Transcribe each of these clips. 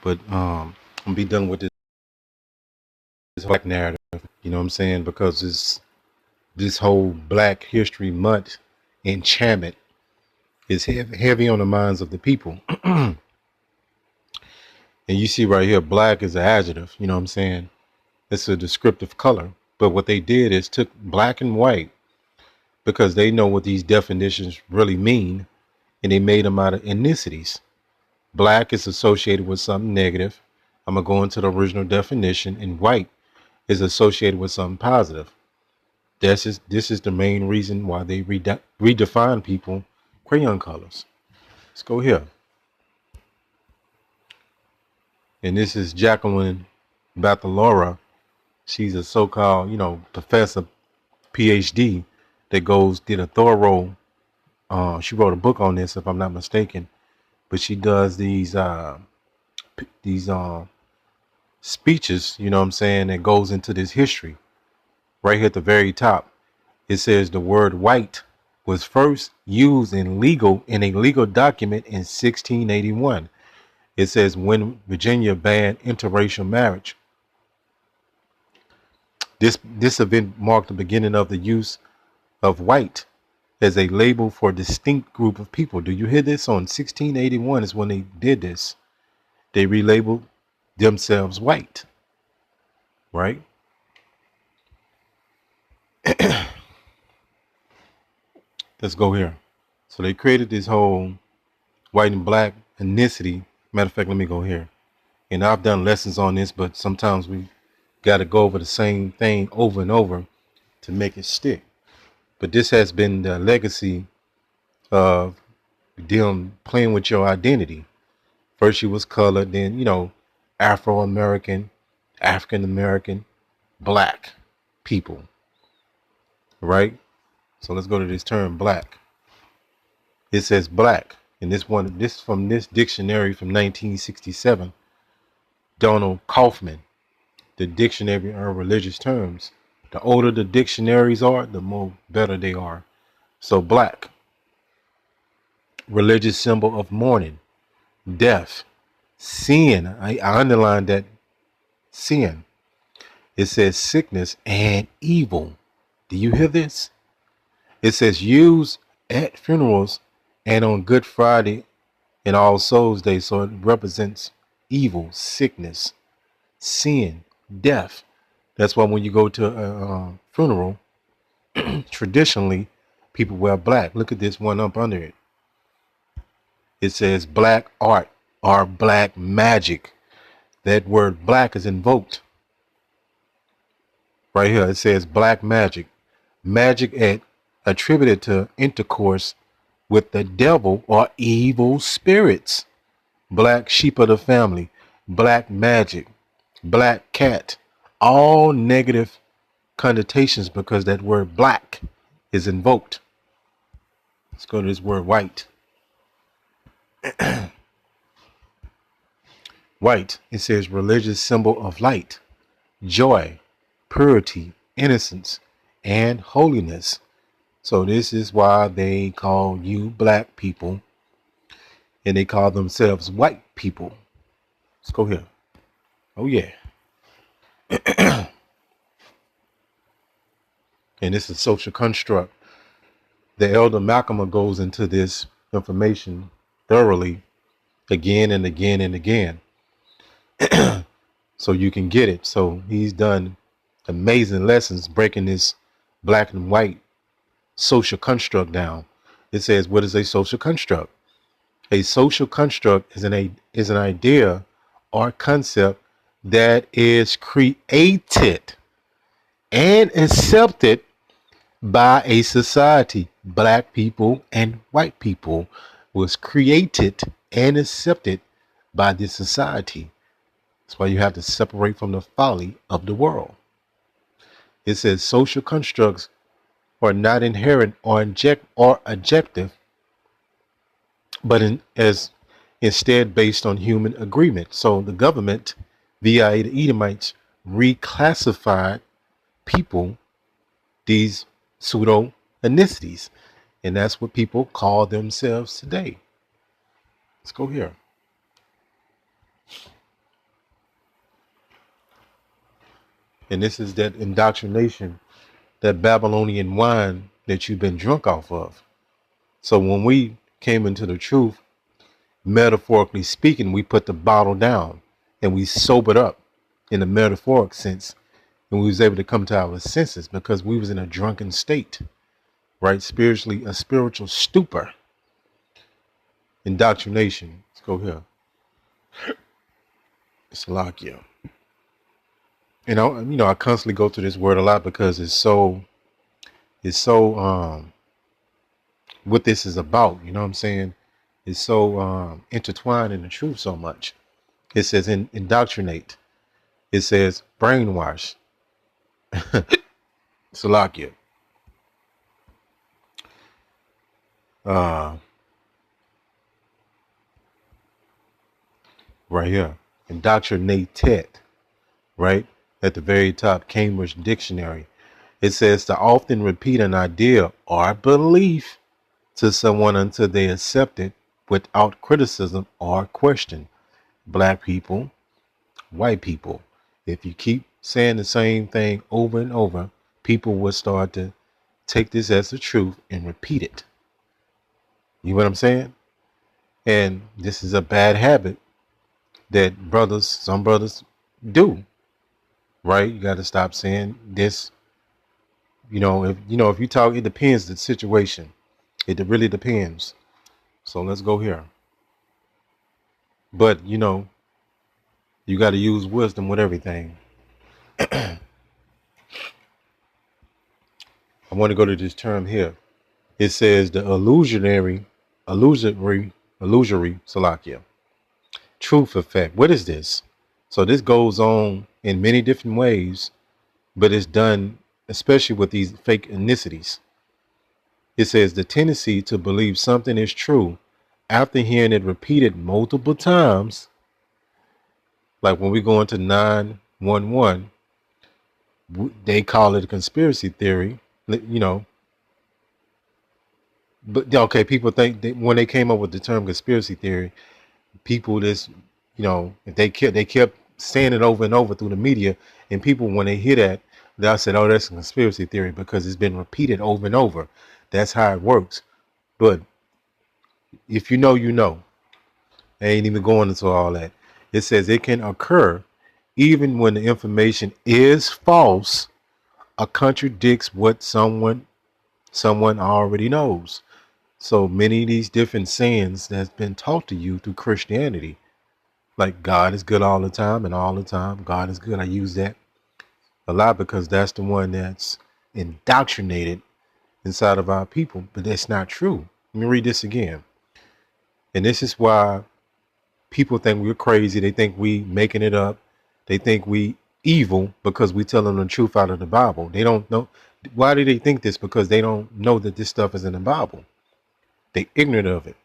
But I'm gonna be done with this black narrative. You know what I'm saying? Because this whole Black History Month enchantment is heavy on the minds of the people. And you see right here, black is an adjective. You know what I'm saying? It's a descriptive color. But what they did is took black and white because they know what these definitions really mean, and they made them out of ethnicities. Black is associated with something negative. I'm gonna go into the original definition, and white is associated with something positive. This is the main reason why they redefine people crayon colors. Let's go here. And this is Jacqueline Bathalora. She's a so-called, professor, PhD, that did a thorough. She wrote a book on this, if I'm not mistaken. But she does these speeches. You know what I'm saying? That goes into this history. Right here at the very top, it says the word white was first used in a legal document in 1681. It says when Virginia banned interracial marriage. This event marked the beginning of the use of white as a label for a distinct group of people. Do you hear this? On 1681 is when they did this. They relabeled themselves white, right? Let's go here. So they created this whole white and black ethnicity. Matter of fact, let me go here. And I've done lessons on this, but sometimes we got to go over the same thing over and over to make it stick. But this has been the legacy of them playing with your identity. First you was colored, then, Afro-American, African-American, black people, right? So let's go to this term black. It says black, and this from this dictionary from 1967, Donald Kaufman, the dictionary of religious terms. The older the dictionaries are, the more better they are. So black, religious symbol of mourning, death, sin. I underlined that, sin. It says sickness and evil. Do you hear this? It says used at funerals and on Good Friday and All Souls Day. So it represents evil, sickness, sin, death. That's why when you go to a funeral, traditionally people wear black. Look at this one up under it. It says black art or black magic. That word black is invoked. Right here it says black magic. Magic attributed to intercourse with the devil or evil spirits. Black sheep of the family, black magic, black cat, all negative connotations because that word black is invoked. Let's go to this word white. White, it says religious symbol of light, joy, purity, innocence, and holiness. So this is why they call you black people and they call themselves white people. Let's go here. Oh yeah. And this is social construct. The elder Malcolm goes into this information thoroughly again and again and again. So you can get it. So he's done amazing lessons breaking this black and white social construct down. It says, what is a social construct? A social construct is an idea or concept that is created and accepted by a society. Black people and white people was created and accepted by this society. That's why you have to separate from the folly of the world. It says social constructs are not inherent or objective, but instead based on human agreement. So the government, via the Edomites, reclassified people, these pseudo ethnicities, and that's what people call themselves today. Let's go here. And this is that indoctrination, that Babylonian wine that you've been drunk off of. So when we came into the truth, metaphorically speaking, we put the bottle down and we sobered up in the metaphoric sense, and we was able to come to our senses because we was in a drunken state, right? Spiritually, a spiritual stupor. Indoctrination. Let's go here. Salakia. And I constantly go through this word a lot because it's so what this is about, you know what I'm saying? It's so intertwined in the truth so much. It says indoctrinate. It says brainwash. Salakia. Right here. Indoctrinated. Right? At the very top, Cambridge Dictionary. It says to often repeat an idea or belief to someone until they accept it without criticism or question. Black people, white people. If you keep saying the same thing over and over, people will start to take this as the truth and repeat it. You know what I'm saying? And this is a bad habit that some brothers do, right? You got to stop saying this. If you talk, it depends the situation. It really depends. So let's go here. But you got to use wisdom with everything. I want to go to this term here. It says the illusory, Salakia. Truth effect. What is this? So this goes on in many different ways, but it's done especially with these fake ethnicities. It says the tendency to believe something is true after hearing it repeated multiple times. Like when we go into 911, they call it a conspiracy theory, But okay, people think that when they came up with the term conspiracy theory, people if they kept saying it over and over through the media, and people when they hear that, they'll say, "Oh, that's a conspiracy theory," because it's been repeated over and over. That's how it works. But if you know, I ain't even going into all that. It says it can occur even when the information is false or contradicts what someone already knows. So many of these different sayings that's been taught to you through Christianity, like God is good all the time, and all the time God is good. I use that a lot because that's the one that's indoctrinated inside of our people, but that's not true. Let me read this again. And this is why people think we're crazy. They think we making it up. They think we evil because we tell them the truth out of the Bible. They don't know. Why do they think this? Because they don't know that this stuff is in the Bible. They ignorant of it.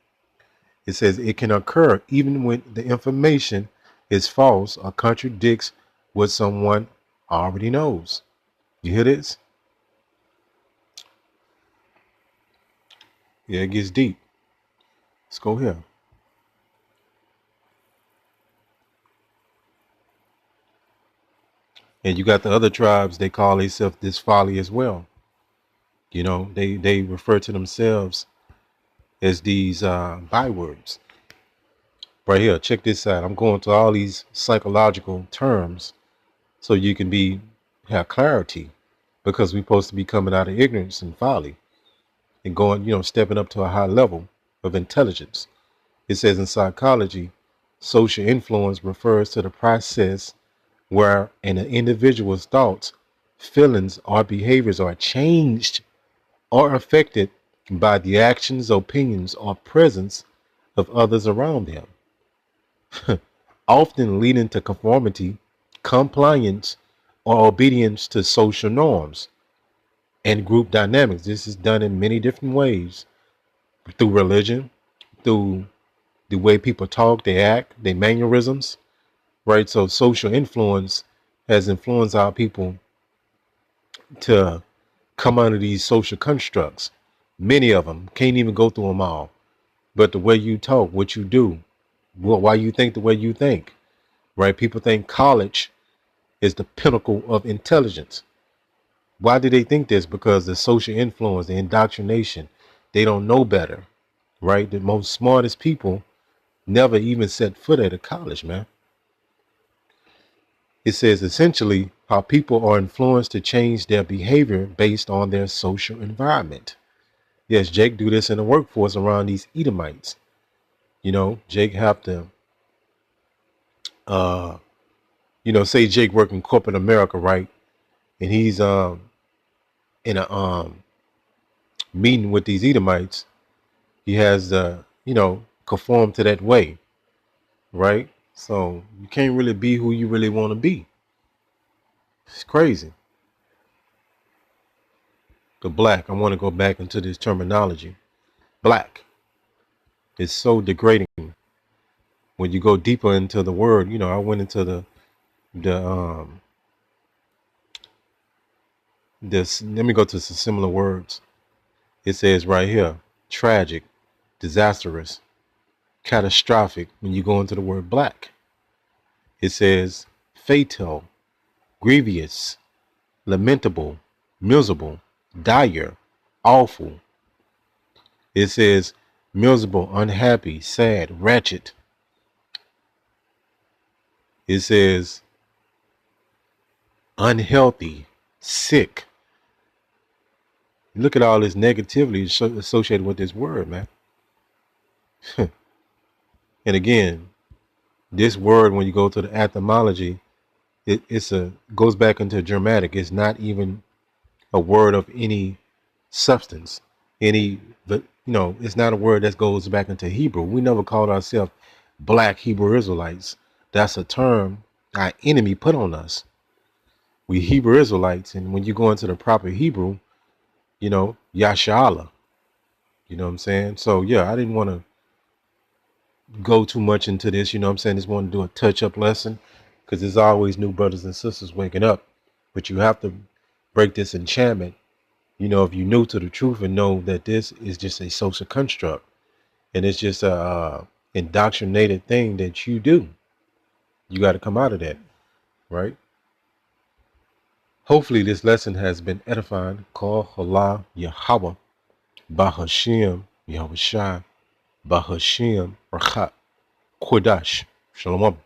It says it can occur even when the information is false or contradicts what someone already knows. You hear this? Yeah, it gets deep. Let's go here. And you got the other tribes, they call themselves this folly as well. They refer to themselves as these bywords. Right here, check this out. I'm going to all these psychological terms so you can have clarity, because we're supposed to be coming out of ignorance and folly and going, stepping up to a high level of intelligence. It says in psychology, social influence refers to the process where an individual's thoughts, feelings, or behaviors are changed or affected by the actions, opinions, or presence of others around them, often leading to conformity, compliance, or obedience to social norms and group dynamics. This is done in many different ways, through religion, through the way people talk, they act, their mannerisms, right? So social influence has influenced our people to come under these social constructs. Many of them can't even go through them all. But the way you talk, what you do, why you think the way you think, right? People think college is the pinnacle of intelligence. Why do they think this? Because the social influence, the indoctrination, they don't know better, right? The most smartest people never even set foot at a college, man. It says essentially how people are influenced to change their behavior based on their social environment. Yes, Jake do this in the workforce around these Edomites. You know, Jake have to, uh, say Jake work in corporate America, right? And he's in a meeting with these Edomites. He has conform to that way, right? So you can't really be who you really want to be. It's crazy. The black, I want to go back into this terminology. Black is so degrading. When you go deeper into the word, I went into this. Let me go to some similar words. It says right here, tragic, disastrous, catastrophic. When you go into the word black, it says fatal, grievous, lamentable, miserable, dire, awful. It says miserable, unhappy, sad, wretched. It says unhealthy, sick. Look at all this negativity associated with this word, man. And again, this word, when you go to the etymology, it goes back into Germanic. It's not even a word of any substance. It's not a word that goes back into Hebrew. We never called ourselves Black Hebrew Israelites. That's a term our enemy put on us. We Hebrew Israelites, and when you go into the proper Hebrew, Yashala. You know what I'm saying? So yeah, I didn't want to go too much into this. You know what I'm saying? Just want to do a touch-up lesson because there's always new brothers and sisters waking up. But you have to break this enchantment. If you're new to the truth and know that this is just a social construct and it's just a indoctrinated thing that you do, you got to come out of that, right? Hopefully this lesson has been edifying. Call Allah Yahweh Bahashim Yahweh Shai Bahashim Rachat Kodash. Shalom.